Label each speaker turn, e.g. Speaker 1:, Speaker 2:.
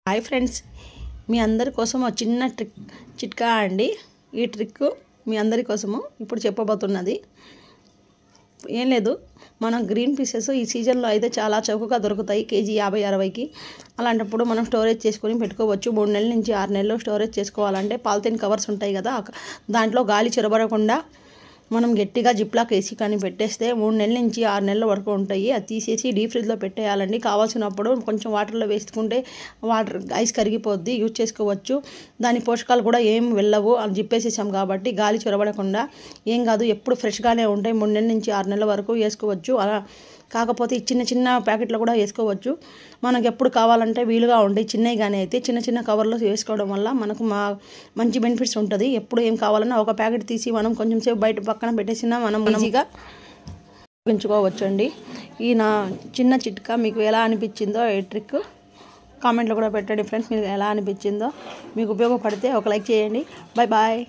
Speaker 1: Hi friends, మీ అందరి కోసం ఒక చిన్న చిట్కా అండి. ఈ ట్రిక్ మీ అందరి కోసము ఇప్పుడు చెప్పబోతున్నది. ఏం లేదు, మనం గ్రీన్ పీసెస్ ఈ సీజన్లో అయితే చాలా చౌకగా దొరుకుతాయి. కేజీ 50-60కి. అలాంటప్పుడు మనం స్టోరేజ్ చేసుకొని పెట్టుకోవచ్చు. 3 నెలల నుంచి 6 నెలలు స్టోరేజ్ చేసుకోవాలంటే పాలిథిన్ కవర్స్ ఉంటాయి కదా, దాంట్లో గాలి చొరబడకుండా మనం గట్టిగా జిప్లాక్ వేసి కానీ పెట్టేస్తే 3 నెలల నుంచి 6 నెలల వరకు ఉంటాయి. అది తీసేసి డీప్ ఫ్రిడ్జ్లో పెట్టేయాలండి. కావాల్సినప్పుడు కొంచెం వాటర్లో వేసుకుంటే ఐస్ కరిగిపోద్ది, యూజ్ చేసుకోవచ్చు. దాని పోషకాలు కూడా ఏం వెళ్ళవు, అని జిప్పేసేసాం కాబట్టి గాలి చొరబడకుండా ఏం కాదు, ఎప్పుడు ఫ్రెష్గానే ఉంటాయి. 3 నెలల నుంచి 6 నెలల వరకు వేసుకోవచ్చు. అలా కాకపోతే చిన్న చిన్న ప్యాకెట్లో కూడా వేసుకోవచ్చు. మనకు ఎప్పుడు కావాలంటే వీలుగా ఉంటాయి. చిన్నవి కానీ అయితే చిన్న కవర్లో వేసుకోవడం వల్ల మనకు మంచి బెనిఫిట్స్ ఉంటుంది. ఎప్పుడు ఏం కావాలన్నా ఒక ప్యాకెట్ తీసి మనం కొంచెం సేపు బయట పక్కన పెట్టేసినా మనం ఈజీగా ఉపయోగించుకోవచ్చు అండి. ఈ నా చిన్న చిట్కా మీకు ఎలా అనిపించిందో ఈ ట్రిక్ కామెంట్లో కూడా పెట్టండి ఫ్రెండ్స్. మీకు ఎలా అనిపించిందో, మీకు ఉపయోగపడితే ఒక లైక్ చేయండి. బాయ్.